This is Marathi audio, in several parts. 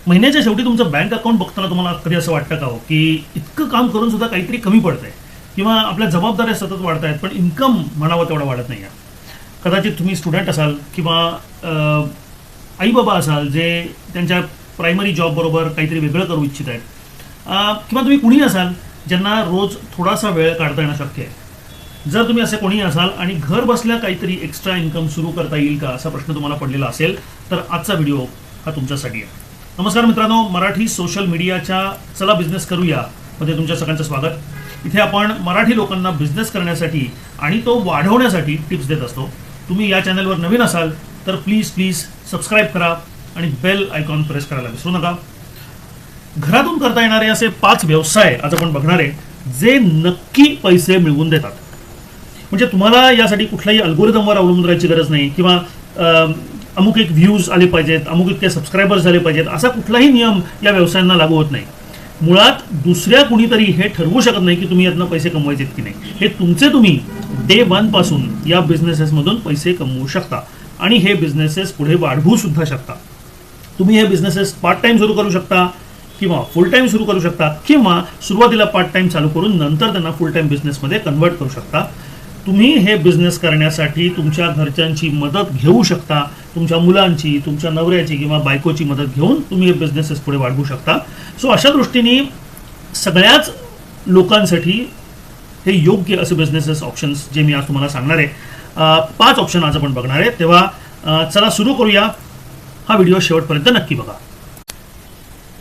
महिन्याच्या शेवटी तुमचं बँक अकाउंट बघताना तुम्हाला कधी असं वाटतं का हो की इतकं काम करून सुद्धा काहीतरी कमी पडतंय किंवा आपल्या जबाबदाऱ्या सतत वाढत आहेत पण इन्कम म्हणावं तेवढं वाढत नाही आहे. कदाचित तुम्ही स्टुडंट असाल किंवा आई बाबा असाल जे त्यांच्या प्रायमरी जॉबबरोबर काहीतरी वेगळं करू इच्छित आहेत, किंवा तुम्ही कुणी असाल ज्यांना रोज थोडासा वेळ काढता येणं शक्य आहे. जर तुम्ही असे कोणी असाल आणि घर बसल्या काहीतरी एक्स्ट्रा इन्कम सुरू करता येईल का असा प्रश्न तुम्हाला पडलेला असेल तर आजचा व्हिडिओ हा तुमच्यासाठी आहे. नमस्कार मित्रांनो, मराठी सोशल मीडियाच्या चला बिझनेस करूया मध्ये तुमच्या सगळ्यांचं स्वागत. इथे आपण मराठी लोकांना बिझनेस करण्यासाठी आणि तो वाढवण्यासाठी टिप्स देत असतो. तुम्ही या चॅनलवर नवीन असाल तर प्लीज सबस्क्राईब करा आणि बेल आयकॉन प्रेस करायला विसरू नका. घरातून करता येणारे असे 5 व्यवसाय आज आपण बघणार आहे जे नक्की पैसे मिळवून देतात. म्हणजे तुम्हाला यासाठी कुठल्याही अल्गोरिदमवर अवलंबून राहायची गरज नाही किंवा अमुक एक व्ह्यूज आले पाहिजेत, अमुक इतके सबस्क्रायबर्स झाले पाहिजेत असा कुठलाही नियम या व्यवसायांना लागू होत नाही. मुळात दुसऱ्या कुणीतरी हे ठरवू शकत नाही की तुम्ही यातनं पैसे कमवायचे की नाही. हे तुम्ही डे 1 पासून या बिझनेसेसमधून पैसे कमवू शकता आणि हे बिझनेसेस पुढे वाढवू सुद्धा शकता. तुम्ही हे बिझनेसेस पार्ट टाइम सुरू करू शकता किंवा फुल टाइम सुरू करू शकता किंवा सुरुवातीला पार्ट टाइम चालू करून नंतर त्यांना फुल टाइम बिझनेसमध्ये कन्वर्ट करू शकता. तुम्ही हे बिझनेस करण्यासाठी तुमच्या घरच्यांची मदत घेऊ शकता, तुमच्या मुलांची, तुमच्या नवऱ्याची किंवा बायकोची मदत घेऊन तुम्ही हे बिझनेसेस पुढे वाढवू शकता. सो अशा दृष्टीने सगळ्याच लोकांसाठी हे योग्य असे बिझनेसेस ऑप्शन्स जे मी आज तुम्हाला सांगणार आहे, 5 ऑप्शन आज आपण बघणार आहे. तेव्हा चला सुरू करूया. हा व्हिडिओ शेवटपर्यंत नक्की बघा.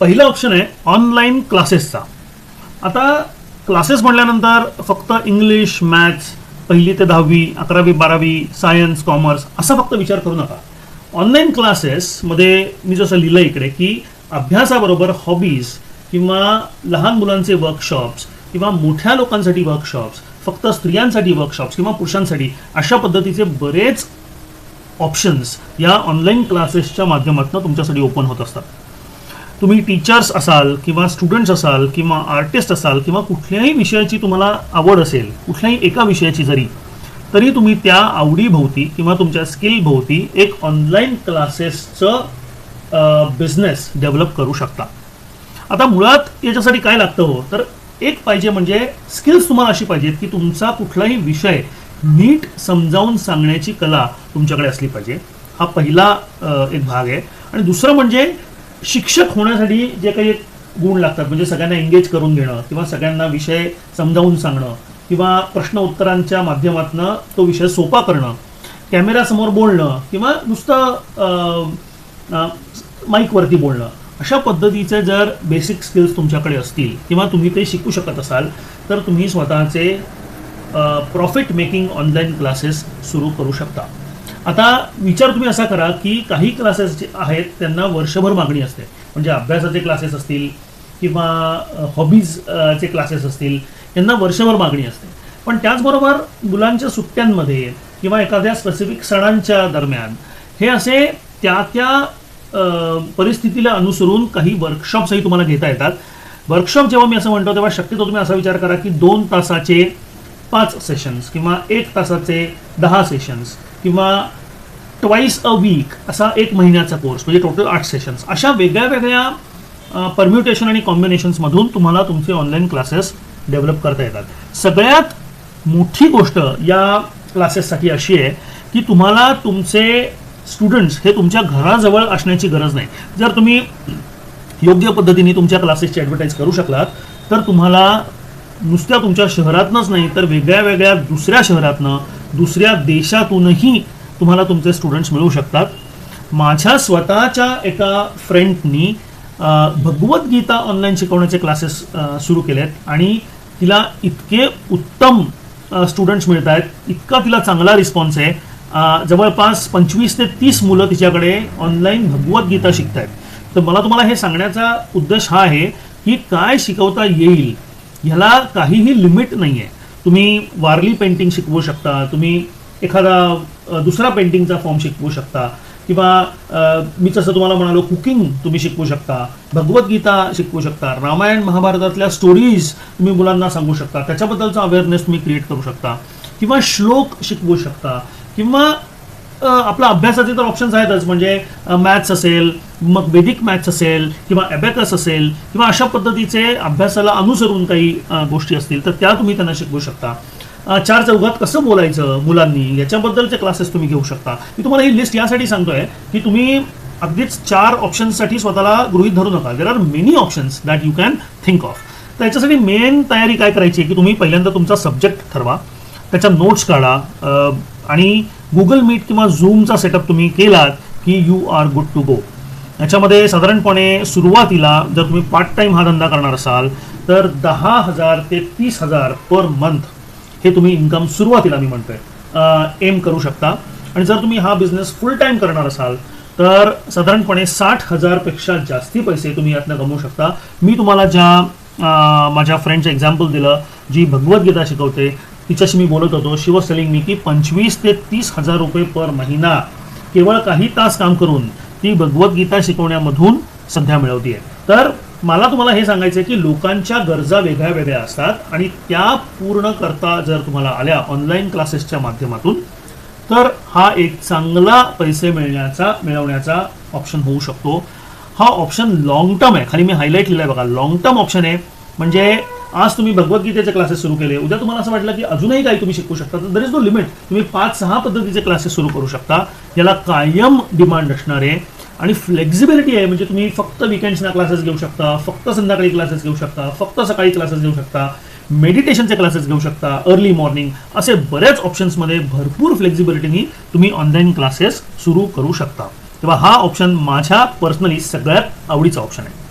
पहिला ऑप्शन आहे ऑनलाईन क्लासेसचा. आता क्लासेस म्हटल्यानंतर फक्त इंग्लिश, मॅथ्स, 1ली ते 10वी, 11वी, 12वी, सायन्स, कॉमर्स असा फक्त विचार करू नका. ऑनलाईन क्लासेसमध्ये मी जसं लिहिलं इकडे की अभ्यासाबरोबर हॉबीज किंवा लहान मुलांचे वर्कशॉप्स किंवा मोठ्या लोकांसाठी वर्कशॉप्स, फक्त स्त्रियांसाठी वर्कशॉप्स किंवा पुरुषांसाठी अशा पद्धतीचे बरेच ऑप्शन्स या ऑनलाईन क्लासेसच्या माध्यमातून तुमच्यासाठी ओपन होत असतात. तुम्ही टीचर्स असाल किंवा स्टुडंट्स असाल किंवा आर्टिस्ट असाल किंवा कुठल्याही विषयाची तुम्हाला आवड असेल, कुठल्याही एका विषयाची तरी तुम्ही त्या आवडीभोवती किंवा तुमच्या स्किलभोवती एक ऑनलाईन क्लासेसचं बिझनेस डेव्हलप करू शकता. आता मुळात याच्यासाठी काय लागतं हो, तर एक पाहिजे म्हणजे स्किल्स तुम्हाला अशी पाहिजेत की तुमचा कुठलाही विषय नीट समजावून सांगण्याची कला तुमच्याकडे असली पाहिजे. हा पहिला एक भाग आहे. आणि दुसरं म्हणजे शिक्षक होण्यासाठी जे काही गुण लागतात, म्हणजे सगळ्यांना एंगेज करून घेणं किंवा सगळ्यांना विषय समजावून सांगणं किंवा प्रश्न उत्तरांच्या माध्यमातून तो विषय सोपा करणं, कॅमेऱ्यासमोर बोलणं किंवा नुसतं माईकवरती बोलणं, अशा पद्धतीचे जर बेसिक स्किल्स तुमच्याकडे असतील किंवा तुम्ही ते शिकू शकत असाल तर तुम्ही स्वतःचे प्रॉफिट मेकिंग ऑनलाईन क्लासेस सुरू करू शकता. आता विचार तुम्ही असा करा की काही क्लासेस जे आहेत त्यांना वर्षभर मागणी असते, म्हणजे अभ्यासाचे क्लासेस असतील किंवा हॉबीजचे क्लासेस असतील, यांना वर्षभर मागणी असते. पण त्याचबरोबर मुलांच्या सुट्ट्यांमध्ये किंवा एखाद्या स्पेसिफिक सणांच्या दरम्यान हे असे त्या परिस्थितीला अनुसरून काही वर्कशॉप्सही तुम्हाला घेता येतात. वर्कशॉप जेव्हा मी असं म्हणतो तेव्हा शक्यतो तुम्ही असा विचार करा की 2 तासाचे 5 सेशन्स किंवा 1 तासाचे 10 सेशन्स किंवा ट्वाईस अ वीक असा 1 महिन्याचा कोर्स, म्हणजे टोटल 8 सेशन्स. अशा वेगळ्या परम्युटेशन आणि कॉम्बिनेशन्समधून तुम्हाला तुमचे ऑनलाईन क्लासेस डेव्हलप करता येतात. सगळ्यात मोठी गोष्ट या क्लासेससाठी अशी आहे की तुम्हाला तुमचे स्टुडंट्स हे तुमच्या घराजवळ असण्याची गरज नाही. जर तुम्ही योग्य पद्धतीने तुमच्या क्लासेसची ॲडव्हर्टाईज करू शकलात तर तुम्हाला नुसत्या तुमच्या शहरातनंच नाही तर वेगळ्या दुसऱ्या शहरातनं, दुसऱ्या देशातूनही तुम्हाला तुमचे स्टुडंट्स मिळू शकतात. माझ्या स्वतःच्या एका फ्रेंडनी भगवद्गीता ऑनलाईन शिकवण्याचे क्लासेस सुरू केलेत आणि तिला इतके उत्तम स्टुडंट्स मिळत आहेत, इतका तिला चांगला रिस्पॉन्स आहे. जवळपास 25 ते 30 मुलं तिच्याकडे ऑनलाईन भगवद्गीता शिकत आहेत. तर मला तुम्हाला हे सांगण्याचा उद्देश हा आहे की काय शिकवता येईल ह्याला काहीही लिमिट नाही आहे. तुम्ही वारली पेंटिंग शिकवू शकता, तुम्ही एखादा दुसरा पेंटिंगचा फॉर्म शिकवू शकता किंवा मी जसं तुम्हाला म्हणालो कुकिंग तुम्ही शिकवू शकता, भगवद्गीता शिकवू शकता, रामायण महाभारतातल्या स्टोरीज तुम्ही मुलांना सांगू शकता, त्याच्याबद्दलचा अवेअरनेस तुम्ही क्रिएट करू शकता किंवा श्लोक शिकवू शकता किंवा आपला अभ्यासाचे तर ऑप्शन्स आहेतच, म्हणजे मॅथ्स असेल, मग वेदिक मॅथ्स असेल किंवा ॲबॅकस असेल किंवा अशा पद्धतीचे अभ्यासाला अनुसरून काही गोष्टी असतील तर त्या तुम्ही त्यांना शिकवू शकता. चार चौघात कसं बोलायचं मुलांनी याच्याबद्दलचे क्लासेस तुम्ही घेऊ शकता. मी तुम्हाला ही लिस्ट यासाठी सांगतोय की तुम्ही अगदीच 4 ऑप्शन्ससाठी स्वतःला गृहीत धरू नका. There are many options that you can think of. तर याच्यासाठी मेन तयारी काय करायची की तुम्ही पहिल्यांदा तुमचा सब्जेक्ट ठरवा, त्याच्या नोट्स काढा आणि गुगल मीट किंवा झूमचा सेटअप तुम्ही केलात की you are good to go. याच्यामध्ये साधारणपणे सुरुवातीला जर तुम्ही पार्ट टाईम हा धंदा करणार असाल तर 10,000 ते 30,000 पर मंथ हे तुम्ही इन्कम सुरुवातीला मी म्हणतोय एम करू शकता. आणि जर तुम्ही हा बिझनेस फुल टाईम करणार असाल तर साधारणपणे 60,000 पेक्षा जास्ती पैसे तुम्ही यातनं कमवू शकता. मी तुम्हाला ज्या माझ्या फ्रेंडचं एक्झाम्पल दिलं जी भगवद्गीता शिकवते तिच्याशी मी बोलत होतो, शी वॉज टेलिंग मी की 25,000 ते 30,000 रुपये पर महिना केवळ काही तास काम करून ती भगवद्गीता शिकवण्यामधून सध्या मिळवतीये. तर मला तुम्हाला हे सांगायचं आहे की लोकांच्या गरजा वेगळ्या वेगळ्या असतात आणि त्या पूर्ण करता जर तुम्हाला आल्या ऑनलाईन क्लासेसच्या माध्यमातून तर हा एक चांगला पैसे मिळवण्याचा ऑप्शन होऊ शकतो. हा ऑप्शन लॉंग टर्म आहे. खाली मी हायलाईट लिहिलं आहे बघा, लॉंग टर्म ऑप्शन आहे. म्हणजे आज तुम्ही भगवद्गीतेचे क्लासेस सुरू केले, उद्या तुम्हाला असं वाटलं की अजूनही काही तुम्ही शिकू शकता तर दर इज नो लिमिट. तुम्ही 5-6 पद्धतीचे क्लासेस सुरू करू शकता. याला कायम डिमांड असणार आहे आणि फ्लेक्झिबिलिटी आहे. म्हणजे तुम्ही फक्त विकेंड्सना क्लासेस घेऊ शकता, फक्त संध्याकाळी क्लासेस घेऊ शकता, फक्त सकाळी क्लासेस घेऊ शकता, मेडिटेशनचे क्लासेस घेऊ शकता, अर्ली मॉर्निंग, असे बरेच ऑप्शन्समध्ये भरपूर फ्लेक्झिबिलिटीनी तुम्ही ऑनलाईन क्लासेस सुरू करू शकता. तेव्हा हा ऑप्शन माझ्या पर्सनली सगळ्यात आवडीचा ऑप्शन आहे.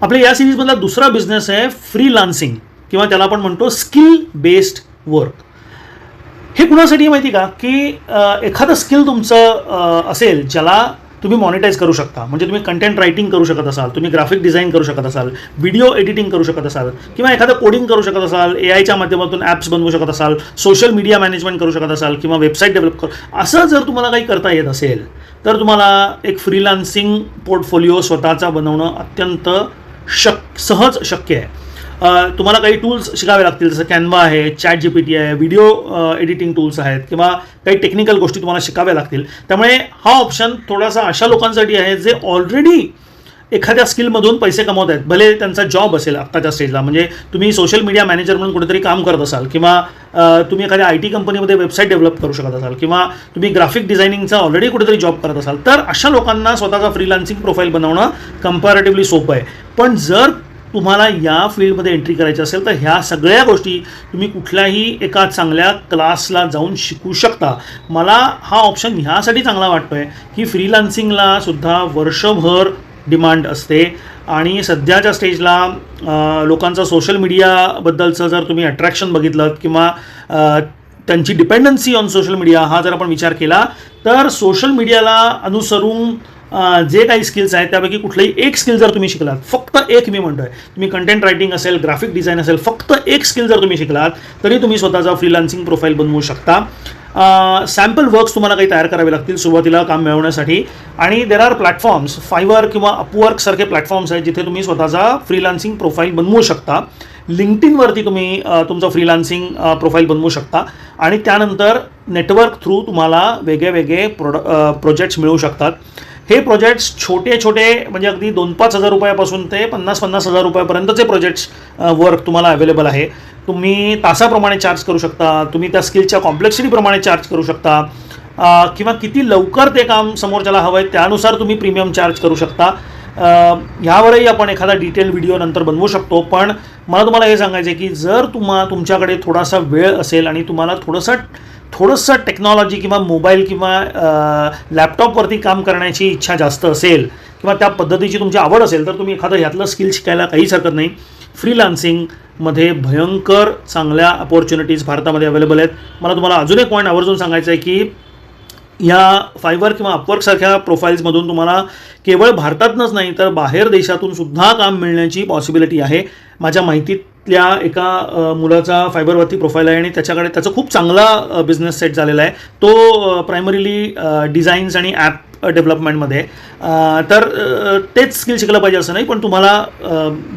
आपल्या या सिरीजमधला दुसरा बिझनेस आहे फ्रीलान्सिंग किंवा त्याला आपण म्हणतो स्किल बेस्ड वर्क. हे कुणासाठी माहिती का की एखादं स्किल तुमचं असेल ज्याला तुम्ही मॉनिटाईज करू शकता. म्हणजे तुम्ही कंटेंट रायटिंग करू शकत असाल, तुम्ही ग्राफिक डिझाईन करू शकत असाल, व्हिडिओ एडिटिंग करू शकत असाल किंवा एखादं कोडिंग करू शकत असाल, AIच्या माध्यमातून ॲप्स बनवू शकत असाल, सोशल मीडिया मॅनेजमेंट करू शकत असाल किंवा वेबसाईट डेव्हलप असं जर तुम्हाला काही करता येत असेल तर तुम्हाला एक फ्रीलान्सिंग पोर्टफोलिओ स्वतःचा बनवणं अत्यंत सहज शक्य आहे. तुम्हाला काही टूल्स शिकावे लागतील, जसं कॅनवा आहे, ChatGPT आहे, व्हिडिओ एडिटिंग टूल्स आहेत किंवा काही टेक्निकल गोष्टी तुम्हाला शिकाव्या लागतील. त्यामुळे हा ऑप्शन थोडासा अशा लोकांसाठी आहे जे ऑलरेडी एखाद्या स्किलमधून पैसे कमवत आहेत, भले त्यांचा जॉब असेल आत्ताच्या स्टेजला. म्हणजे तुम्ही सोशल मीडिया मॅनेजर म्हणून कुठेतरी काम करत असाल किंवा तुम्ही एखाद्या IT कंपनीमध्ये वेबसाईट डेव्हलप करू शकत असाल किंवा तुम्ही ग्राफिक डिझायनिंगचा ऑलरेडी कुठेतरी जॉब करत असाल तर अशा लोकांना स्वतःचा फ्रीलान्सिंग प्रोफाईल बनवणं कम्पॅरेटिव्हली सोपं आहे. पण जर तुम्हाला या फील्डमध्ये एंट्री करायची असेल तर ह्या सगळ्या गोष्टी तुम्ही कुठल्याही एका चांगल्या क्लासला जाऊन शिकू शकता. मला हा ऑप्शन ह्यासाठी चांगला वाटतोय की फ्रीलान्सिंगला सुद्धा वर्षभर डिमांड असते आणि सध्याच्या स्टेजला लोकांचं सोशल मीडियाबद्दलचं जर तुम्ही अट्रॅक्शन बघितलं किंवा त्यांची डिपेंडन्सी ऑन सोशल मीडिया हा जर आपण विचार केला तर सोशल मीडियाला अनुसरून जे काही स्किल्स आहेत त्यापैकी कुठलंही एक स्किल जर तुम्ही शिकलात, फक्त एक मी म्हणतोय, तुम्ही कंटेंट रायटिंग असेल, ग्राफिक डिझाईन असेल, फक्त एक स्किल जर तुम्ही शिकलात तरी तुम्ही स्वतःचा फ्रीलान्सिंग प्रोफाईल बनवू शकता. सॅम्पल वर्क्स तुम्हाला काही तयार करावे लागतील सुरुवातीला काम मिळवण्यासाठी आणि देर आर प्लॅटफॉर्म्स, फायवर किंवा अपवर्क सारखे प्लॅटफॉर्म्स आहेत जिथे तुम्ही स्वतःचा फ्रीलान्सिंग प्रोफाईल बनवू शकता. लिंक्डइनवरती तुम्ही तुमचं फ्रीलान्सिंग प्रोफाईल बनवू शकता आणि त्यानंतर नेटवर्क थ्रू तुम्हाला वेगळे प्रोजेक्ट्स मिळू शकतात. हे प्रोजेक्ट्स छोटे म्हणजे अगदी 2-5 हजार रुपयापासून ते 50-50 हजार रुपयापर्यंतचे प्रोजेक्ट्स वर्क तुम्हाला अवेलेबल आहे. तुम्ही तासाप्रमाणे चार्ज करू शकता, तुम्ही त्या स्किलच्या कॉम्प्लेक्सिटीप्रमाणे चार्ज करू शकता किंवा किती लवकर ते काम समोरच्याला हवं आहे त्यानुसार तुम्ही प्रीमियम चार्ज करू शकता. ह्यावरही आपण एखादा डिटेल व्हिडिओ नंतर बनवू शकतो. पण मला तुम्हाला हे सांगायचं आहे की जर तुमच्याकडे थोडासा वेळ असेल आणि तुम्हाला थोडंसं टेक्नॉलॉजी किंवा मोबाईल किंवा लॅपटॉपवरती काम करण्याची इच्छा जास्त असेल किंवा त्या पद्धतीची तुमची आवड असेल तर तुम्ही एखादं ह्यातलं स्किल शिकायला काहीच हरकत नाही. फ्रीलान्सिंगमध्ये भयंकर चांगल्या अपॉर्च्युनिटीज भारतामध्ये अवेलेबल आहेत. मला तुम्हाला अजून एक पॉईंट आवर्जून सांगायचं आहे की या फायवर किंवा अपवर्कसारख्या प्रोफाईल्समधून तुम्हाला केवळ भारतातच नाही तर बाहेर देशातून सुद्धा काम मिळण्याची पॉसिबिलिटी आहे. माझ्या माहितीत मुंबईतल्या एका मुलाचा फायबरवरती प्रोफाईल आहे आणि त्याचा खूप चांगला बिझनेस सेट झालेला आहे. तो प्रायमरीली डिझाईन्स आणि ॲप डेव्हलपमेंटमध्ये. तर तेच स्किल शिकलं पाहिजे असं नाही, पण तुम्हाला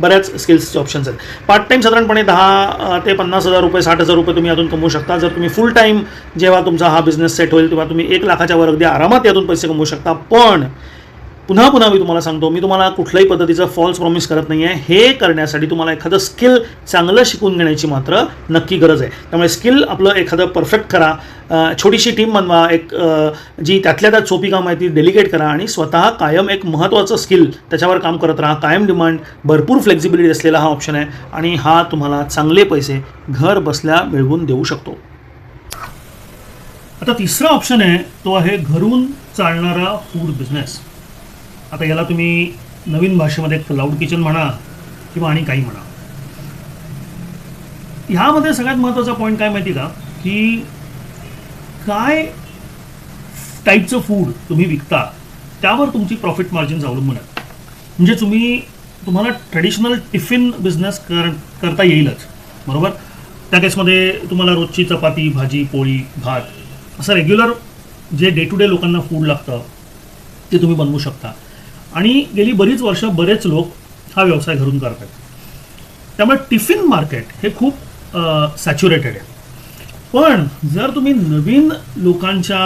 बऱ्याच स्किल्सचे ऑप्शन्स आहेत. पार्ट टाईम साधारणपणे 10 ते 50,000 रुपये, 60,000 रुपये तुम्ही यातून कमवू शकता. जर तुम्ही फुल टाईम जेव्हा तुमचा हा बिझनेस सेट होईल तेव्हा तुम्ही 1 लाखाच्या वर अगदी आरामात यातून पैसे कमवू शकता. पण पुन्हा मी तुम्हाला सांगतो, मी तुम्हाला कुठल्याही पद्धतीचं फॉल्स प्रॉमिस करत नाही आहे. हे करण्यासाठी तुम्हाला एखादं स्किल चांगलं शिकून घेण्याची मात्र नक्की गरज आहे. त्यामुळे स्किल आपलं एखादं परफेक्ट करा, छोटीशी टीम बनवा, एक जी त्यातल्या त्यात सोपी कामं आहे ती डेलिगेट करा आणि स्वतः कायम एक महत्त्वाचं स्किल त्याच्यावर काम करत राहा. कायम डिमांड, भरपूर फ्लेक्झिबिलिटी असलेला हा ऑप्शन आहे आणि हा तुम्हाला चांगले पैसे घर बसल्या मिळवून देऊ शकतो. आता तिसरा ऑप्शन आहे तो आहे घरून चालणारा फूड बिझनेस. आता याला तुम्ही नवीन भाषेमध्ये क्लाउड किचन म्हणा किंवा आणि काही म्हणा. ह्यामध्ये सगळ्यात महत्त्वाचा पॉईंट काय माहिती का, की काय टाईपचं फूड तुम्ही विकता त्यावर तुमची प्रॉफिट मार्जिन्स अवलंबून आहेत. म्हणजे तुम्हाला ट्रेडिशनल टिफिन बिझनेस करता येईलच, बरोबर. त्या केसमध्ये तुम्हाला रोजची चपाती, भाजी, पोळी, भात असं रेग्युलर जे डे टू डे लोकांना फूड लागतं ते तुम्ही बनवू शकता. आणि गेली बरीच वर्ष बरेच लोक हा व्यवसाय घरून करतात. त्यामुळे टिफिन मार्केट हे खूप सॅच्युरेटेड आहे. पण जर तुम्ही नवीन लोकांच्या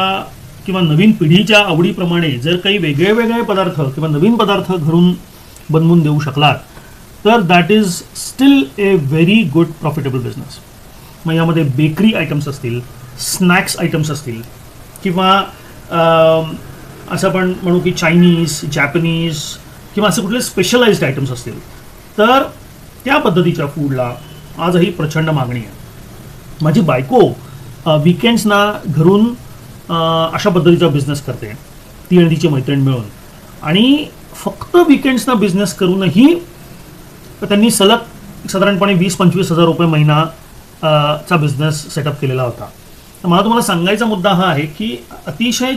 किंवा नवीन पिढीच्या आवडीप्रमाणे जर काही वेगळे पदार्थ किंवा नवीन पदार्थ घरून बनवून देऊ शकलात तर that is steel A very good profitable business. मग यामध्ये बेकरी आयटम्स असतील, स्नॅक्स आयटम्स असतील किंवा असं आपण म्हणू की चायनीज, जॅपनीज किंवा असं कुठले स्पेशलाइज्ड आयटम्स असतील तर त्या पद्धतीच्या फूडला आजही प्रचंड मागणी आहे. माझी बायको विकेंड्सना घरून अशा पद्धतीचा बिझनेस करते, ती आणि तिची मैत्रीण मिळून. आणि फक्त विकेंड्सना बिझनेस करूनही त्यांनी सलग साधारणपणे 20-25 हजार रुपये महिना चा बिझनेस सेटअप केलेला होता. तर मला तुम्हाला सांगायचा मुद्दा हा आहे की अतिशय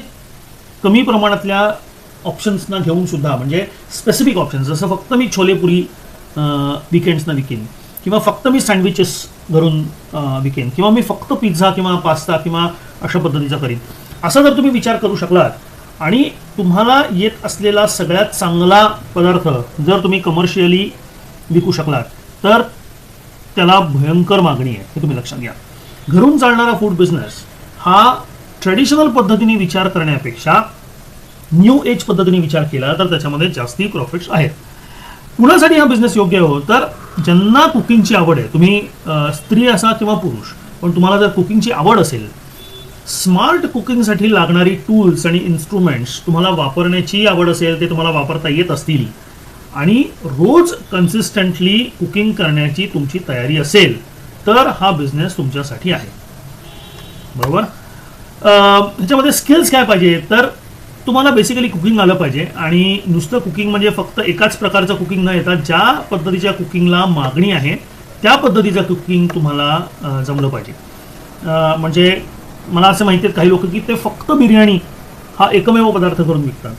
कमी प्रमाणातल्या ऑप्शन्सना घेऊन सुद्धा, म्हणजे स्पेसिफिक ऑप्शन्स, जसं फक्त मी छोलेपुरी विकेंड्सना विकेन किंवा फक्त मी सँडविचेस घरून विकेन किंवा मी फक्त पिझ्झा किंवा पास्ता किंवा अशा पद्धतीचा करीन, असा जर तुम्ही विचार करू शकलात आणि तुम्हाला येत असलेला सगळ्यात चांगला पदार्थ जर तुम्ही कमर्शियली विकू शकलात तर त्याला भयंकर मागणी आहे, हे तुम्ही लक्षात घ्या. घरून चालणारा फूड बिझनेस हा ट्रेडिशनल पद्धतीने विचार करण्यापेक्षा न्यू एज पद्धतीने विचार केला तर त्याच्यामध्ये जास्ती प्रॉफिट्स आहेत. कुणासाठी हा बिझनेस योग्य हो, तर ज्यांना कुकिंगची आवड आहे, तुम्ही स्त्री असा किंवा पुरुष, पण तुम्हाला जर कुकिंगची आवड असेल, स्मार्ट कुकिंगसाठी लागणारी टूल्स आणि इन्स्ट्रुमेंट्स तुम्हाला वापरण्याची आवड असेल, ते तुम्हाला वापरता येत असतील आणि रोज कन्सिस्टंटली कुकिंग करण्याची तुमची तयारी असेल तर हा बिझनेस तुमच्यासाठी आहे, बरोबर. ह्याच्यामध्ये स्किल्स काय पाहिजे, तर तुम्हाला बेसिकली कुकिंग आलं पाहिजे. आणि नुसतं कुकिंग म्हणजे फक्त एकाच प्रकारचं कुकिंग न येता ज्या पद्धतीच्या कुकिंगला मागणी आहे त्या पद्धतीचं कुकिंग तुम्हाला जमलं पाहिजे. म्हणजे मला असं माहिती आहे काही लोक की ते फक्त बिर्याणी हा एकमेव पदार्थ करून विकतात,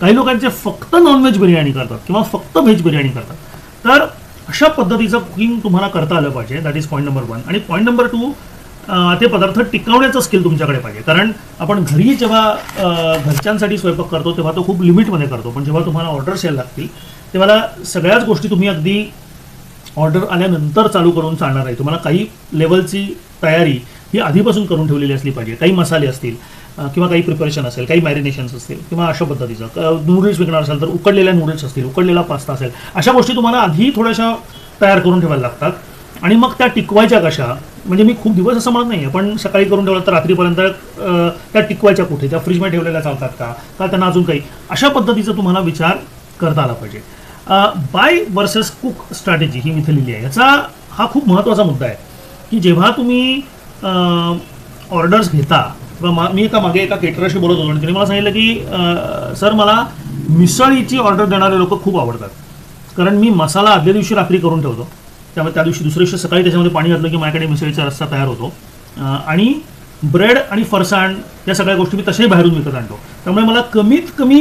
काही लोकांचे फक्त नॉनव्हेज बिर्याणी करतात किंवा फक्त व्हेज बिर्याणी करतात. तर अशा पद्धतीचं कुकिंग तुम्हाला करता आलं पाहिजे. That is point number 1. आणि पॉईंट नंबर 2, ते पदार्थ टिकवण्याचं स्किल तुमच्याकडे पाहिजे. कारण आपण घरी जेव्हा घरच्यांसाठी स्वयंपाक करतो तेव्हा तो खूप लिमिटमध्ये करतो, पण जेव्हा तुम्हाला ऑर्डर्स यायला लागतील तेव्हा सगळ्याच गोष्टी तुम्ही अगदी ऑर्डर आल्यानंतर चालू करून चालणार आहे. तुम्हाला काही लेवलची तयारी ही आधीपासून करून ठेवलेली असली पाहिजे. काही मसाले असतील किंवा काही प्रिपरेशन असेल, काही मॅरिनेशन्स असतील किंवा अशा पद्धतीचं नूडल्स विकणार असेल तर उकडलेल्या नूडल्स असतील, उकडलेला पास्ता असेल, अशा गोष्टी तुम्हाला आधी थोड्याशा तयार करून ठेवायला लागतात. आणि मग त्या टिकवायच्या कशा, म्हणजे मी खूप दिवस असं म्हणत नाही आहे, पण सकाळी करून ठेवलं तर रात्रीपर्यंत त्या टिकवायच्या कुठे, त्या फ्रीजमध्ये ठेवलेल्या चालतात का त्यांना अजून काही, अशा पद्धतीचा तुम्हाला विचार करता आला पाहिजे. बाय वर्सेस कुक स्ट्रॅटेजी ही इथे लिहिली आहे. याचा हा खूप महत्त्वाचा मुद्दा आहे की जेव्हा तुम्ही ऑर्डर्स घेता, किंवा मी मागे एका केटरशी बोलत होतो आणि त्याने मला सांगितलं की सर मला मिसळीची ऑर्डर देणारे लोक खूप आवडतात, कारण मी मसाला आदल्या दिवशी रात्री करून ठेवतो, त्यामुळे त्या दिवशी दुसऱ्या दिवशी सकाळी त्याच्यामध्ये पाणी घातलं की माझ्याकडे मिसळीचा रस्सा तयार होतो. आणि ब्रेड आणि फरसाण या सगळ्या गोष्टी मी तशाही बाहेरून विकत आणतो. त्यामुळे मला कमीत कमी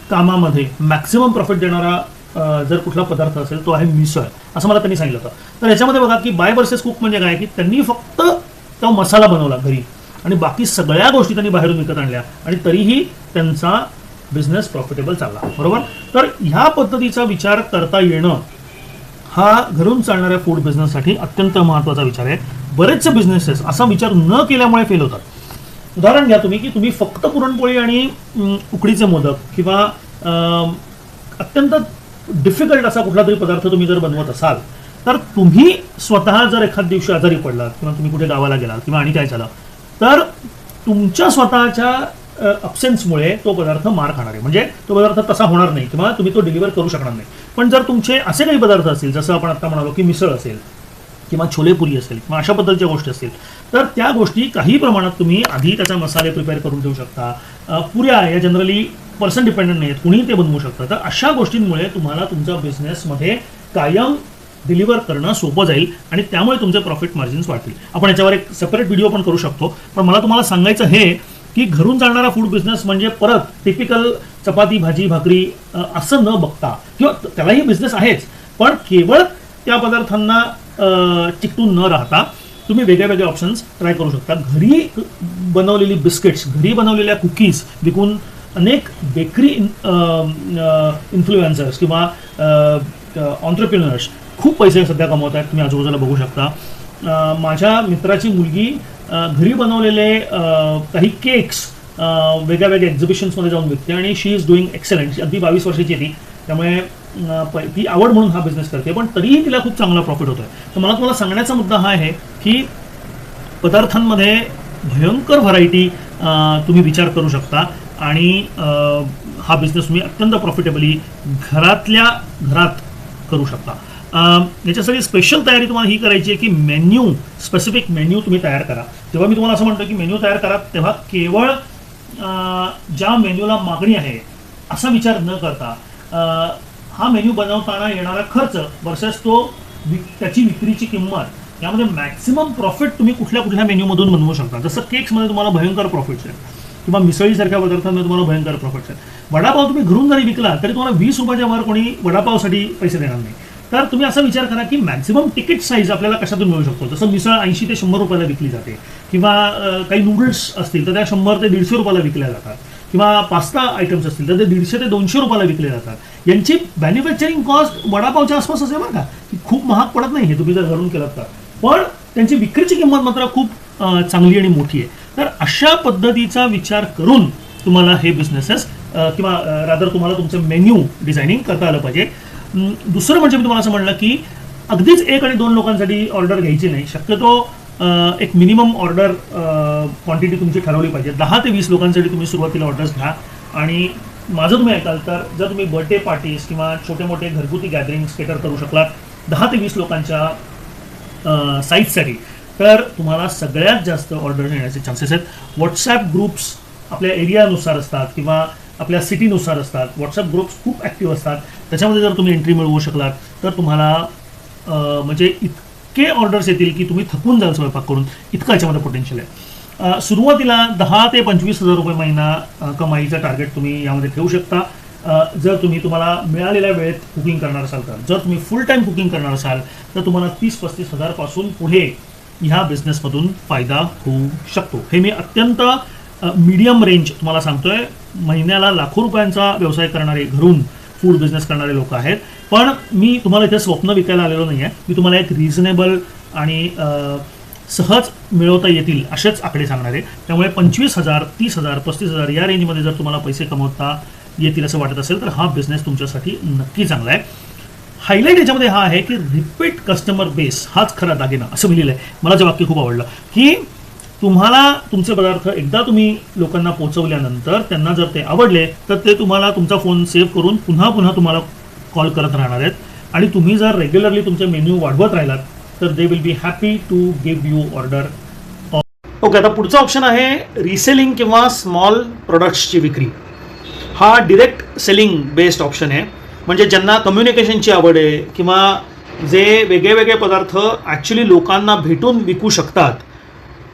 कामामध्ये मॅक्सिमम प्रॉफिट देणारा जर कुठला पदार्थ असेल तो आहे मिसळ, असं मला त्यांनी सांगितलं होतं. तर याच्यामध्ये बघा की बाय वर्सेस कुक म्हणजे काय, की त्यांनी फक्त तो मसाला बनवला घरी आणि बाकी सगळ्या गोष्टी त्यांनी बाहेरून विकत आणल्या आणि तरीही त्यांचा बिझनेस प्रॉफिटेबल चालला. बरोबर. तर ह्या पद्धतीचा विचार करता येणं हा घरून चालणाऱ्या फूड बिझनेससाठी अत्यंत महत्त्वाचा विचार आहे. बरेचसे बिझनेसेस असा विचार न केल्यामुळे फेल होतात. उदाहरण घ्या तुम्ही, की तुम्ही फक्त पुरणपोळी आणि उकडीचे मोदक किंवा अत्यंत डिफिकल्ट असा कुठला तरी पदार्थ तुम्ही जर बनवत असाल, तर तुम्ही स्वतः जर एखाद दिवशी आजारी पडलात किंवा तुम्ही कुठे गावाला गेलात किंवा आणि काय झालं, तर तुमच्या स्वतःच्या अब्सेन्समुळे तो पदार्थ मार खाणार आहे. म्हणजे तो पदार्थ तसा होणार नाही किंवा तुम्ही तो डिलिव्हर करू शकणार नाही. पण जर तुमचे असे काही पदार्थ असतील, जसं आपण आता म्हणालो की मिसळ असेल किंवा छोलेपुरी असेल किंवा अशा पद्धतीच्या गोष्टी असतील, तर त्या गोष्टी काही प्रमाणात तुम्ही आधी त्याचा मसाले प्रिपेअर करून ठेवू शकता. पुऱ्या या जनरली पर्सन डिपेंडंट नाहीत, कुणीही ते बनवू शकतं. तर अशा गोष्टींमुळे तुम्हाला तुमच्या बिझनेसमध्ये कायम डिलिव्हर करणं सोपं जाईल आणि त्यामुळे तुमचे प्रॉफिट मार्जिन्स वाढतील. आपण याच्यावर एक सेपरेट व्हिडिओ पण करू शकतो. पण मला तुम्हाला सांगायचं हे की घरून चालणारा फूड बिझनेस म्हणजे परत टिपिकल चपाती भाजी भाकरी असं न बघता, किंवा त्यालाही बिझनेस आहेच, पण केवळ त्या पदार्थांना चिकटून न राहता तुम्ही वेगळे वेगळे ऑप्शन्स ट्राय करू शकता. घरी बनवलेली बिस्किट्स, घरी बनवलेल्या कुकीज विकून अनेक बेकरी इन्फ्लुएन्सर्स किंवा ऑन्ट्रप्रिनर्स खूप पैसे सध्या कमवत आहेत. तुम्ही आजूबाजूला बघू शकता. माझ्या मित्राची मुलगी घरी बनवलेले काही केक्स वेगळ्या वेगळ्या एक्झिबिशन्समध्ये जाऊन विकते आणि शी इज डुईंग एक्सलंट. अगदी 22 वर्षाची ती, त्यामुळे ती आवड म्हणून हा बिझनेस करते, पण तरीही तिला खूप चांगला प्रॉफिट होतोय. तर मला तुम्हाला सांगण्याचा मुद्दा हा आहे की पदार्थांमध्ये भयंकर व्हरायटी तुम्ही विचार करू शकता आणि हा बिझनेस तुम्ही अत्यंत प्रॉफिटेबली घरातल्या घरात करू शकता. याच्यासाठी स्पेशल तयारी तुम्हाला ही करायची आहे की मेन्यू, स्पेसिफिक मेन्यू तुम्ही तयार करा. जेव्हा मी तुम्हाला असं म्हणतो की मेन्यू तयार करा, तेव्हा केवळ ज्या मेन्यूला मागणी आहे असा विचार न करता हा मेन्यू बनवताना येणारा खर्च वर्सेस तो त्याची विक्रीची किंमत, यामध्ये मॅक्सिमम प्रॉफिट तुम्ही कुठल्या कुठल्या मेन्यूमधून बनवू शकता. जसं केक्समध्ये तुम्हाला भयंकर प्रॉफिट्स आहेत किंवा मिसळीसारख्या पदार्थांमध्ये तुम्हाला भयंकर प्रॉफिट्स आहेत. वडापाव तुम्ही घरून जरी विकला तरी तुम्हाला 20 रुपयाच्या वर कोणी वडापावसाठी पैसे देणार नाही. तर तुम्ही असा विचार करा की मॅक्सिमम तिकीट साईज आपल्याला कशातून मिळू शकतो. जसं मिसळ 80 ते 100 रुपयाला विकली जाते किंवा काही नूडल्स असतील तर त्या 100 ते 150 रुपयाला विकल्या जातात किंवा पास्ता आयटम्स असतील तर ते 150 ते 200 रुपयाला विकले जातात. यांची मॅन्युफॅक्चरिंग कॉस्ट वडापावच्या आसपास असेल बरं का, की खूप महाग पडत नाही हे तुम्ही जर घरून केलं तर, पण त्यांची विक्रीची किंमत मात्र खूप चांगली आणि मोठी आहे. तर अशा पद्धतीचा विचार करून तुम्हाला हे बिझनेसेस किंवा रादर तुम्हाला तुमचं मेन्यू डिझायनिंग करता आलं पाहिजे. दुसरं म्हणजे मी तुम्हाला असं म्हणलं की अगदीच 1 आणि 2 लोकांसाठी ऑर्डर घ्यायची नाही. शक्यतो एक मिनिमम ऑर्डर क्वांटिटी तुमची ठरवली पाहिजे. 10 ते 20 लोकांसाठी तुम्ही सुरुवातीला ऑर्डर्स घ्या. आणि माझं तुम्ही ऐकाल तर जर तुम्ही बर्थडे पार्टीज किंवा छोटे मोठे घरगुती गॅदरिंग्स केटर करू शकलात 10 ते 20 लोकांच्या साईजसाठी, तर तुम्हाला सगळ्यात जास्त ऑर्डर येण्याचे चान्सेस आहेत. व्हॉट्सॲप ग्रुप्स आपल्या एरियानुसार असतात किंवा आपल्या सिटीनुसार असतात. व्हॉट्सॲप ग्रुप्स खूप ॲक्टिव्ह असतात. त्याच्यामध्ये जर तुम्ही एंट्री मिळवू शकलात तर तुम्हाला म्हणजे इतके ऑर्डर्स येतील की तुम्ही थकून जाल स्वयंपाक करून, इतकं याच्यामध्ये पोटेन्शियल आहे. सुरुवातीला 10 ते 25,000 रुपये महिना कमाईचं टार्गेट तुम्ही यामध्ये ठेवू शकता जर तुम्हाला मिळालेल्या वेळेत कुकिंग करणार असाल तर. जर तुम्ही फुल टाईम कुकिंग करणार असाल तर तुम्हाला 30-35 हजार पासून पुढे ह्या बिझनेसमधून फायदा होऊ शकतो. हे मी अत्यंत मीडियम रेंज तुम्हाला सांगतोय. महिन्याला लाखो रुपयांचा व्यवसाय करणारे, घरून फूड बिझनेस करणारे लोक आहेत. पण मी तुम्हाला इथे स्वप्न विकायला आलेलो नाही आहे. मी तुम्हाला एक रिझनेबल आणि सहज मिळवता येतील असेच आकडे सांगणार आहे. त्यामुळे 25,000, 30,000, 35,000 या रेंजमध्ये जर तुम्हाला पैसे कमवता येतील असं वाटत असेल तर हा बिझनेस तुमच्यासाठी नक्की चांगला आहे. हायलाईट याच्यामध्ये हा आहे की रिपीट कस्टमर बेस हाच खरा दागिना, असं मी लिहिलं आहे. मला जे वाक्य खूप आवडलं की तुम्हाला तुमचे पदार्थ एकदा तुम्ही लोकांना पोहोचवल्यानंतर त्यांना जर ते आवडले तर ते तुम्हाला तुमचा फोन सेव्ह करून पुन्हा पुन्हा तुम्हाला कॉल करत राहणार आहेत. आणि तुम्ही जर रेग्युलरली तुमचे मेन्यू वाढवत राहिलात तर they will be happy to give you order. Okay, आता पुढचा ऑप्शन आहे रिसेलिंग किंवा स्मॉल प्रोडक्ट्सची विक्री. हा डिरेक्ट सेलिंग बेस्ड ऑप्शन आहे. म्हणजे ज्यांना कम्युनिकेशनची आवड आहे किंवा जे वेगळे वेगळे पदार्थ ॲक्च्युली लोकांना भेटून विकू शकतात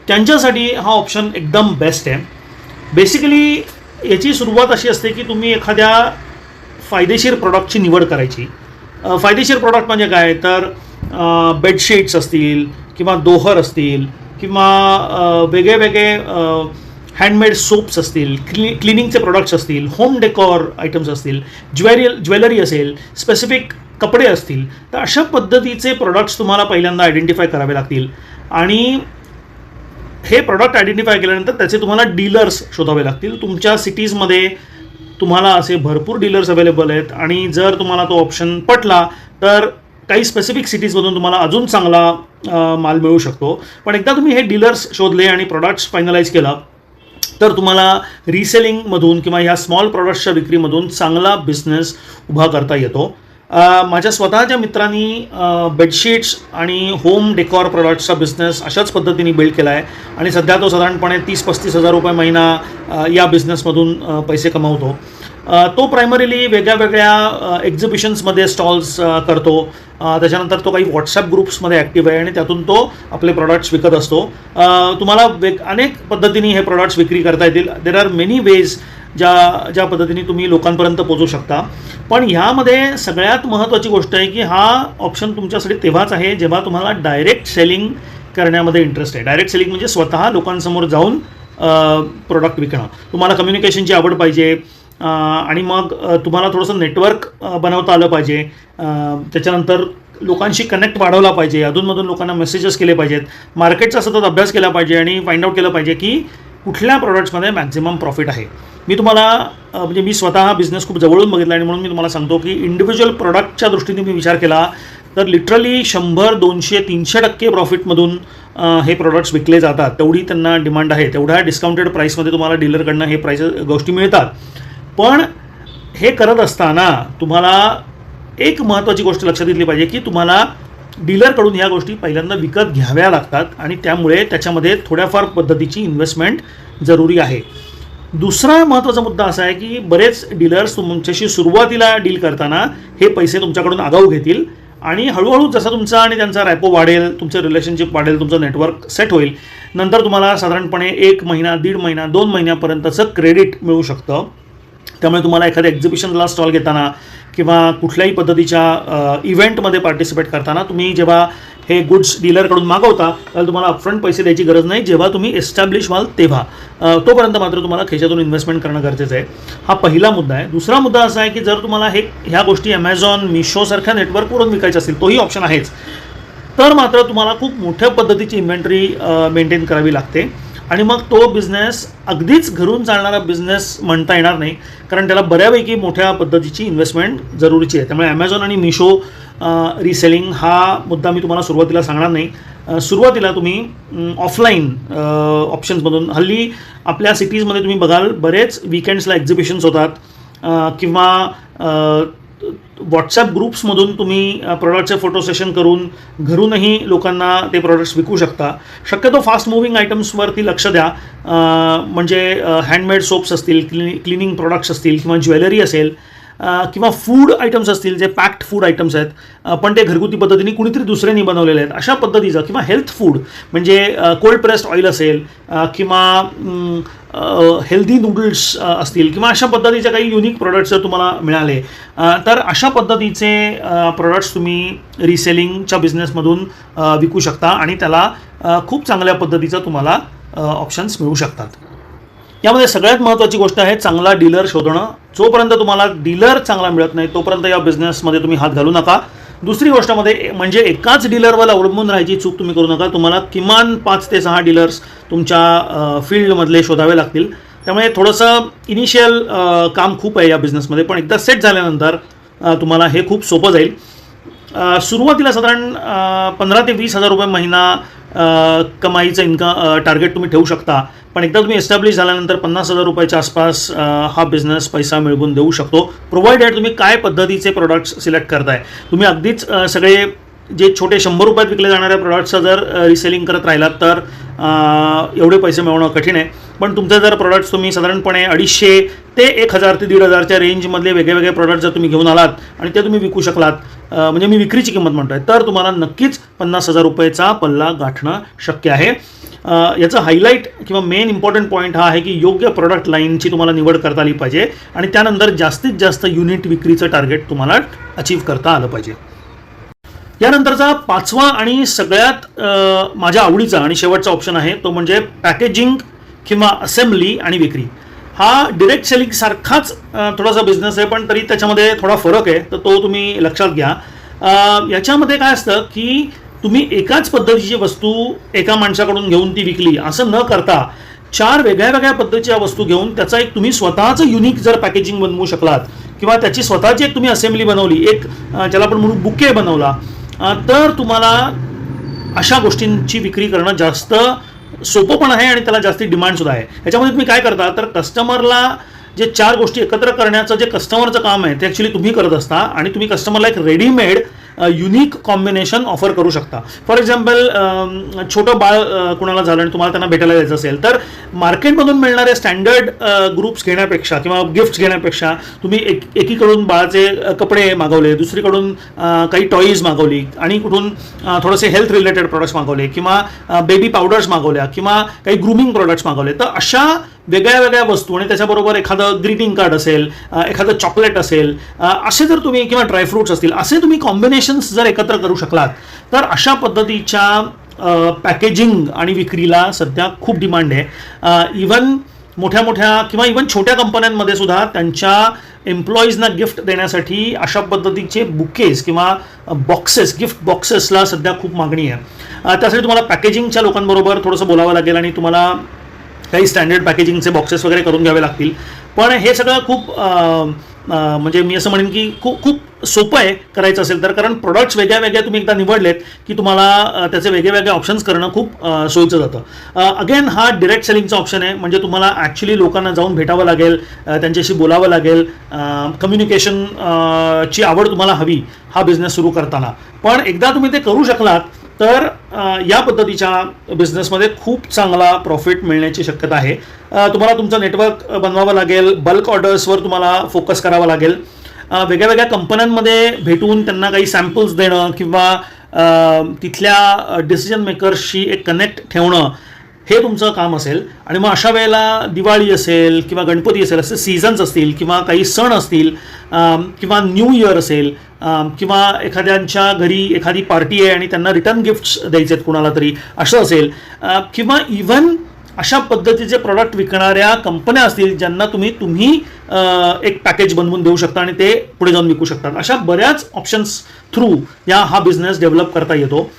त्यांच्यासाठी हा ऑप्शन एकदम बेस्ट आहे. बेसिकली याची सुरुवात अशी असते की तुम्ही एखाद्या फायदेशीर प्रॉडक्टची निवड करायची. फायदेशीर प्रॉडक्ट म्हणजे काय, तर बेडशीट्स असतील किंवा दोहर असतील किंवा वेगळे वेगळे हँडमेड सोप्स असतील, क्लिनिंगचे प्रोडक्ट्स असतील, होम डेकॉर आयटम्स असतील, ज्वेलरी असेल, स्पेसिफिक कपडे असतील, तर अशा पद्धतीचे प्रोडक्ट्स तुम्हाला पहिल्यांदा आयडेंटिफाय करावे लागतील. आणि हे प्रोडक्ट आयडेंटिफाय केल्यानंतर त्याचे तुम्हाला डीलर्स शोधावे लागतील. तुमच्या सिटीजमध्ये तुम्हाला असे भरपूर डीलर्स अवेलेबल आहेत आणि जर तुम्हाला तो ऑप्शन पटला तर काही स्पेसिफिक सिटीजमधून तुम्हाला अजून चांगला माल मिळू शकतो. पण एकदा तुम्ही हे डीलर्स शोधले आणि प्रोडक्ट्स फायनलाइज केला तर तुम्हाला रिसेलिंगमधून किंवा ह्या स्मॉल प्रोडक्ट्सच्या विक्रीमधून चांगला बिझनेस उभा करता येतो. माझ्या स्वतःच्या मित्रांनी बेडशीट्स आणि होम डेकॉर प्रोडक्ट्सचा बिझनेस अशाच पद्धतीने बिल्ड केला आहे आणि सध्या तो साधारणपणे 30-35 हजार रुपये महिना या बिझनेसमधून पैसे कमावतो. तो प्रायमरीली वेगळ्या वेगळ्या एक्झिबिशन्समध्ये स्टॉल्स करतो. त्याच्यानंतर तो काही व्हॉट्सॲप ग्रुप्समध्ये ॲक्टिव्ह आहे आणि त्यातून तो आपले प्रॉडक्ट्स विकत असतो. तुम्हाला अनेक पद्धतीने हे प्रॉडक्ट्स विक्री करता येतील. देर आर मेनी वेज ज्या पद्धतीने तुम्ही लोकांपर्यंत पोहोचू शकता. पण ह्यामध्ये सगळ्यात महत्त्वाची गोष्ट आहे की हा ऑप्शन तुमच्यासाठी तेव्हाच आहे जेव्हा तुम्हाला डायरेक्ट सेलिंग करण्यामध्ये इंटरेस्ट आहे. डायरेक्ट सेलिंग म्हणजे स्वतः लोकांसमोर जाऊन प्रोडक्ट विकणं. तुम्हाला कम्युनिकेशनची आवड पाहिजे आणि मग तुम्हाला थोडंसं नेटवर्क बनवता आलं पाहिजे. त्याच्यानंतर लोकांशी कनेक्ट वाढवला पाहिजे, अधूनमधून लोकांना मेसेजेस केले पाहिजेत, मार्केटचा सतत अभ्यास केला पाहिजे आणि फाइंड आउट केलं पाहिजे की कुठल्या प्रोडक्ट्समध्ये मॅक्झिमम प्रॉफिट आहे. मी तुम्हाला म्हणजे मी स्वतः हा बिझनेस खूप जवळून बघितला आणि म्हणून मी तुम्हाला सांगतो की इंडिव्हिज्युअल प्रोडक्टच्या दृष्टीने मी विचार केला तर लिटरली 100, 200, 300% प्रॉफिटमधून हे प्रोडक्ट्स विकले जातात. तेवढी त्यांना डिमांड आहे. तेवढ्या डिस्काउंटेड प्राईसमध्ये तुम्हाला डीलरकडनं हे गोष्टी मिळतात. पण हे करत असताना तुम्हाला एक महत्त्वाची गोष्ट लक्षात घेतली पाहिजे की तुम्हाला डीलरकडून ह्या गोष्टी पहिल्यांदा विकत घ्याव्या लागतात आणि त्यामुळे त्याच्यामध्ये थोड्याफार पद्धतीची इन्व्हेस्टमेंट जरुरी आहे. दुसरा महत्त्वाचा मुद्दा असा आहे की बरेच डीलर्स तुमच्याशी सुरुवातीला डील करताना हे पैसे तुमच्याकडून आगाऊ घेतील आणि हळूहळू जसा तुमचा आणि त्यांचा रॅपो वाढेल, तुमचं रिलेशनशिप वाढेल, तुमचं नेटवर्क सेट होईल, नंतर तुम्हाला साधारणपणे 1 महिना, 1.5 महिना, 2 महिन्यापर्यंतचं क्रेडिट मिळू शकतं. त्यामुळे तुम्हाला एखाद्या एक्झिबिशनला स्टॉल घेताना किंवा कुठल्याही पद्धतीच्या इव्हेंटमध्ये पार्टिसिपेट करताना तुम्ही जेव्हा हे गुड्स डीलरकडून मागवता तर तुम्हाला अपफ्रंट पैसे द्यायची गरज नाही. जेव्हा तुम्ही एस्टॅब्लिश व्हाल तेव्हा तोपर्यंत मात्र तुम्हाला खिशातून इन्व्हेस्टमेंट करणं गरजेचं आहे. हा पहिला मुद्दा आहे. दुसरा मुद्दा असा आहे की जर तुम्हाला ह्या गोष्टी ॲमेझॉन, मिशोसारख्या नेटवर्कवरून विकायच्या असतील, तोही ऑप्शन आहेच, तर मात्र तुम्हाला खूप मोठ्या पद्धतीची इन्व्हेंटरी मेंटेन करावी लागते आणि मग तो बिझनेस अगदीच घरून चालणारा बिझनेस म्हणता येणार नाही, कारण त्याला बऱ्यापैकी मोठ्या पद्धतीची इन्व्हेस्टमेंट जरुरीची आहे. त्यामुळे ॲमेझॉन आणि मिशो रिसेलिंग हा मुद्दा मी तुम्हाला सुरुवातीला सांगणार नाही. सुरुवातीला तुम्ही ऑफलाईन ऑप्शन्समधून, हल्ली आपल्या सिटीजमध्ये तुम्ही बघाल बरेच वीकेंड्सला एक्झिबिशन्स होतात किंवा व्हॉट्सॲप ग्रुप्समधून तुम्ही प्रॉडक्टचे फोटो सेशन करून घरूनही लोकांना ते प्रॉडक्ट्स विकू शकता. शक्यतो फास्ट मुव्हिंग आयटम्सवरती लक्ष द्या. म्हणजे हँडमेड सोप्स असतील, क्लिनिंग प्रॉडक्ट्स असतील किंवा ज्वेलरी असेल किंवा फूड आयटम्स असतील जे पॅक्ड फूड आयटम्स आहेत पण ते घरगुती पद्धतीने कुणीतरी दुसऱ्यांनी बनवलेले आहेत अशा पद्धतीचं, किंवा हेल्थ फूड म्हणजे कोल्ड प्रेस्ड ऑइल असेल किंवा हेल्दी नूडल्स असतील किंवा अशा पद्धतीचे काही युनिक प्रोडक्ट्स जर तुम्हाला मिळाले तर अशा पद्धतीचे प्रोडक्ट्स तुम्ही रिसेलिंगच्या बिझनेसमधून विकू शकता आणि त्याला खूप चांगल्या पद्धतीचं तुम्हाला ऑप्शन्स मिळू शकतात. यामध्ये सगळ्यात महत्त्वाची गोष्ट आहे चांगला डीलर शोधणं. जोपर्यंत तुम्हाला डीलर चांगला मिळत नाही तोपर्यंत या बिझनेसमध्ये तुम्ही हात घालू नका. दुसरी गोष्ट म्हणजे एकाच डीलरवर अवलंबून राहायची चूक तुम्ही करू नका. तुम्हाला किमान 5 ते 6 डीलर्स तुमच्या फील्डमधले शोधावे लागतील. त्यामुळे थोडंसं इनिशियल काम खूप आहे या बिझनेसमध्ये, पण एकदा सेट झाल्यानंतर तुम्हाला हे खूप सोपं जाईल. सुरुवातीला साधारण 15 ते 20 हजार रुपये महिना कमाईचं टार्गेट तुम्ही ठेवू शकता, पण एकदा तुम्ही एस्टॅब्लिश झाल्यानंतर 50 हजार रुपयाच्या आसपास हा बिझनेस पैसा मिळवून देऊ शकतो, प्रोव्हाइडेड तुम्ही काय पद्धतीचे प्रोडक्ट्स सिलेक्ट करताय. तुम्ही अगदीच सगळे जे छोटे 100 रुपयात विकले जाणाऱ्या प्रोडक्ट्सचं जर रिसेलिंग करत राहिलात तर एवढे पैसे मिळवणं कठीण आहे. पण तुमचे जर प्रोडक्ट्स तुम्ही साधारणपणे 250 ते 1000 ते 1500च्या रेंजमधले वेगळे वेगळे जर तुम्ही घेऊन आलात आणि ते तुम्ही विकू शकलात, म्हणजे मी विक्रीची किंमत म्हणतोय, तर तुम्हाला नक्कीच 50,000 रुपयेचा पल्ला गाठणं शक्य आहे. याचं हायलाईट किंवा मेन इम्पॉर्टंट पॉईंट हा आहे की योग्य प्रोडक्ट लाईनची तुम्हाला निवड करता आली पाहिजे आणि त्यानंतर जास्तीत जास्त युनिट विक्रीचं टार्गेट तुम्हाला अचीव करता आलं पाहिजे. यानंतरचा 5वा आणि सगळ्यात माझ्या आवडीचा आणि शेवटचा ऑप्शन आहे तो म्हणजे पॅकेजिंग किंवा असेंब्ली आणि विक्री. हा डिरेक्ट सेलिंग सारखाच थोडासा बिझनेस आहे, पण तरी त्याच्यामध्ये थोडा फरक आहे, तर तो तुम्ही लक्षात घ्या. याच्यामध्ये काय असतं की तुम्ही एकाच पद्धतीची वस्तू एका माणसाकडून घेऊन ती विकली असं न करता 4 वेगळ्या पद्धतीच्या वस्तू घेऊन त्याचा एक तुम्ही स्वतःचं युनिक जर पॅकेजिंग बनवू शकलात किंवा त्याची स्वतःची एक तुम्ही असेंब्ली बनवली, एक ज्याला आपण म्हणू बुके बनवला, तर तुम्हाला अशा गोष्टींची विक्री करणं जास्त सोपं पण आहे आणि त्याला जास्ती डिमांडसुद्धा आहे. ह्याच्यामध्ये तुम्ही काय करता तर कस्टमरला जे 4 गोष्टी एकत्र करण्याचं जे कस्टमरचं काम आहे ते ॲक्च्युली तुम्ही करत असता आणि तुम्ही कस्टमरला एक रेडीमेड युनिक कॉम्बिनेशन ऑफर करू शकता. फॉर एक्झाम्पल छोटं बाळ कुणाला झालं आणि तुम्हाला त्यांना भेटायला जायचं असेल तर मार्केटमधून मिळणारे स्टँडर्ड ग्रुप्स घेण्यापेक्षा किंवा गिफ्ट्स घेण्यापेक्षा तुम्ही एकीकडून बाळाचे कपडे मागवले, दुसरीकडून काही टॉईज मागवली आणि कुठून थोडेसे हेल्थ रिलेटेड प्रोडक्ट्स मागवले किंवा बेबी पावडर्स मागवल्या किंवा काही ग्रूमिंग प्रोडक्ट्स मागवले, तर अशा वेगळ्या वस्तू आणि त्याच्याबरोबर एखादं ग्रीटिंग कार्ड असेल, एखादं चॉकलेट असेल, असे जर तुम्ही किंवा ड्रायफ्रुट्स असतील असे तुम्ही कॉम्बिनेशन्स जर एकत्र करू शकलात तर अशा पद्धतीच्या पॅकेजिंग आणि विक्रीला सध्या खूप डिमांड आहे. इव्हन मोठ्या किंवा इव्हन छोट्या कंपन्यांमध्ये सुद्धा त्यांच्या एम्प्लॉईजना गिफ्ट देण्यासाठी अशा पद्धतीचे बुकेज किंवा बॉक्सेस, गिफ्ट बॉक्सेसला सध्या खूप मागणी आहे. त्यासाठी तुम्हाला पॅकेजिंगच्या लोकांबरोबर थोडंसं बोलावं लागेल आणि तुम्हाला काही स्टँडर्ड पॅकेजिंगचे बॉक्सेस वगैरे करून घ्यावे लागतील. पण हे सगळं खूप म्हणजे मी असं म्हणेन की खूप सोपं आहे करायचं असेल तर, कारण प्रोडक्ट्स वेगळ्या तुम्ही एकदा निवडलेत की तुम्हाला त्याचे वेगळे ऑप्शन्स करणं खूप सोयीचं जातं. अगेन हा डिरेक्ट सेलिंगचा ऑप्शन आहे, म्हणजे तुम्हाला ॲक्च्युली लोकांना जाऊन भेटावं लागेल, त्यांच्याशी बोलावं लागेल, कम्युनिकेशन ची आवड तुम्हाला हवी हा बिझनेस सुरू करताना. पण एकदा तुम्ही ते करू शकलात तर या पद्धतीच्या बिझनेसमध्ये खूप चांगला प्रॉफिट मिळण्याची शक्यता आहे. तुम्हाला तुमचं नेटवर्क बनवावं लागेल, बल्क ऑर्डर्सवर तुम्हाला फोकस करावा लागेल, वेगळ्या कंपन्यांमध्ये भेटून त्यांना काही सॅम्पल्स देणं किंवा तिथल्या डिसिजन मेकर्सशी एक कनेक्ट ठेवणं हे तुमचं काम असेल. आणि मग अशा वेळेला दिवाळी असेल किंवा गणपती असेल, असे सीझन्स असतील किंवा काही सण असतील किंवा न्यू इयर असेल किंवा एखाद्यांच्या घरी एखादी पार्टी आहे आणि त्यांना रिटर्न गिफ्ट्स द्यायचे आहेत कुणाला तरी असं असेल, किंवा इव्हन अशा पद्धतीचे प्रॉडक्ट विकणाऱ्या कंपन्या असतील ज्यांना तुम्ही एक पॅकेज बनवून देऊ शकता आणि ते पुढे जाऊन विकू शकतात. अशा बऱ्याच ऑप्शन्स थ्रू हा बिझनेस डेव्हलप करता येतो.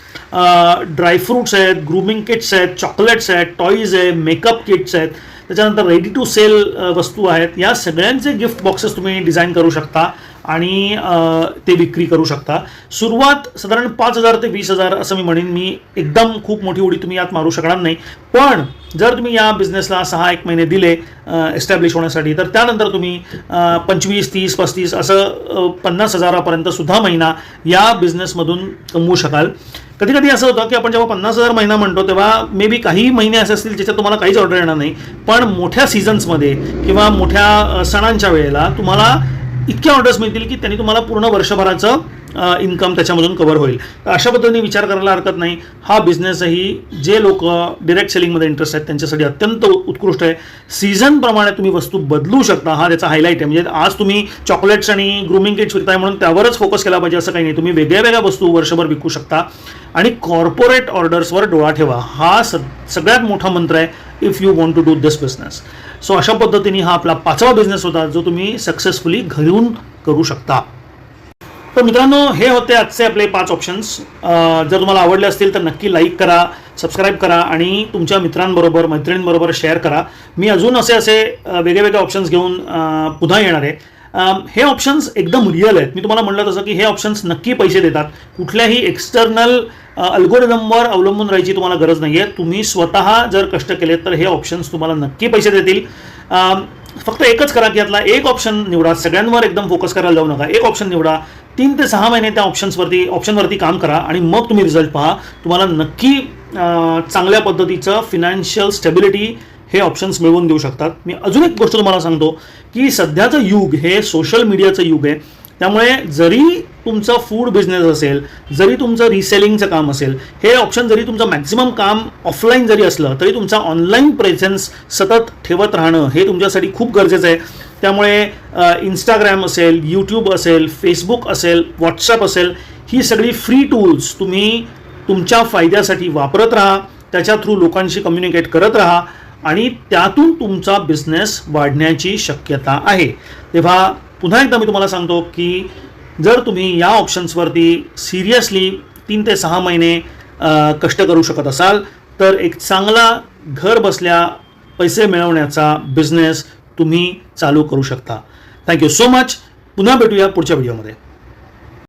ड्रायफ्रूट्स आहेत, ग्रूमिंग किट्स आहेत, चॉकलेट्स आहेत, टॉईज आहे, मेकअप किट्स आहेत, त्याच्यानंतर रेडी टू सेल वस्तू आहेत. या सगळ्यांचे गिफ्ट बॉक्सेस तुम्ही डिझाईन करू शकता आणि ते विक्री करू शकता. सुरुवात साधारण 5,000 ते 20,000 असं मी म्हणेन. मी एकदम खूप मोठी उडी तुम्ही यात मारू शकणार नाही, पण जर तुम्ही या बिझनेसला 6-1 महिने दिले एस्टॅब्लिश होण्यासाठी तर त्यानंतर तुम्ही 25, 30, 35 असं 50,000पर्यंत सुद्धा महिना या बिझनेसमधून कमवू शकाल. कधी असं होतं की आपण जेव्हा 50,000 महिना म्हणतो तेव्हा मे बी काही महिने असे असतील ज्याच्यात तुम्हाला काहीच ऑर्डर येणार नाही, पण मोठ्या सीझन्समध्ये किंवा मोठ्या सणांच्या वेळेला तुम्हाला इतक्या ऑर्डर्स मिळतील की त्यांनी तुम्हाला पूर्ण वर्षभराचं इन्कम त्याच्यामधून कव्हर होईल. तर अशा पद्धतीने विचार करायला हरकत नाही. हा बिझनेसही जे लोक डिरेक्ट सेलिंगमध्ये इंटरेस्ट आहेत त्यांच्यासाठी अत्यंत उत्कृष्ट आहे. सीझनप्रमाणे तुम्ही वस्तू बदलू शकता, हा त्याचा हायलाईट आहे. म्हणजे आज तुम्ही चॉकलेट्स आणि ग्रूमिंग किट्स विकताय म्हणून त्यावरच फोकस केला पाहिजे असं काही नाही. तुम्ही वेगळ्या वस्तू वर्षभर विकू शकता आणि कॉर्पोरेट ऑर्डर्सवर डोळा ठेवा, हा सगळ्यात मोठा मंत्र आहे if you want to do this business. So अशा पद्धतीने हा आपला 5वा बिझनेस होता जो तुम्ही सक्सेसफुली घरून करू शकता. तर मित्रांनो, हे होते आजचे आपले 5 ऑप्शन्स. जर तुम्हाला आवडले असतील तर नक्की लाईक करा, सबस्क्राईब करा आणि तुमच्या मित्रांबरोबर मैत्रिणींबरोबर शेअर करा. मी अजून असे वेगळे ऑप्शन्स घेऊन पुन्हा येणार आहे. हे ऑप्शन्स एकदम रिअल आहेत. मी तुम्हाला म्हटलं तसं की हे ऑप्शन्स नक्की पैसे देतात. कुठल्याही एक्सटर्नल अल्गोरिदमवर अवलंबून राहायची तुम्हाला गरज नाही आहे. तुम्ही स्वतः जर कष्ट केले तर हे ऑप्शन्स तुम्हाला नक्की पैसे देतील. फक्त एकच करा की यातला एक ऑप्शन निवडा. सगळ्यांवर एकदम फोकस करायला जाऊ नका. एक ऑप्शन निवडा, 3 ते 6 महिने त्या ऑप्शनवरती काम करा आणि मग तुम्ही रिझल्ट पहा. तुम्हाला नक्की चांगल्या पद्धतीचं फिनान्शियल स्टेबिलिटी हे ऑप्शन्स मिळवून देऊ शकतात. मी अजून एक गोष्ट तुम्हाला सांगतो की सध्याचं युग हे सोशल मीडियाचं युग आहे. त्यामुळे जरी तुमचा फूड बिझनेस असेल, जरी तुमचं रिसेलिंगचं काम असेल, हे ऑप्शन जरी तुमचं मॅक्झिमम काम ऑफलाईन जरी असलं तरी तुमचा ऑनलाईन प्रेझेन्स सतत ठेवत राहणं हे तुमच्यासाठी खूप गरजेचं आहे. त्यामुळे इंस्टाग्राम असेल, यूट्यूब असेल, फेसबुक असेल, व्हॉट्सॲप असेल, ही सगळी फ्री टूल्स तुम्ही तुमच्या फायद्यासाठी वापरत राहा. त्याच्या थ्रू लोकांशी कम्युनिकेट करत राहा आणि त्यातून तुमचा बिझनेस वाढण्याची शक्यता आहे. तेव्हा पुन्हा एकदा मी तुम्हाला सांगतो की जर तुम्ही या ऑप्शन्सवरती सिरियसली 3 ते 6 महिने कष्ट करू शकत असाल तर एक चांगला घर बसल्या पैसे मिळवण्याचा बिझनेस तुम्ही चालू करू शकता. Thank you so much. पुन्हा भेटूया पुढच्या व्हिडिओमध्ये.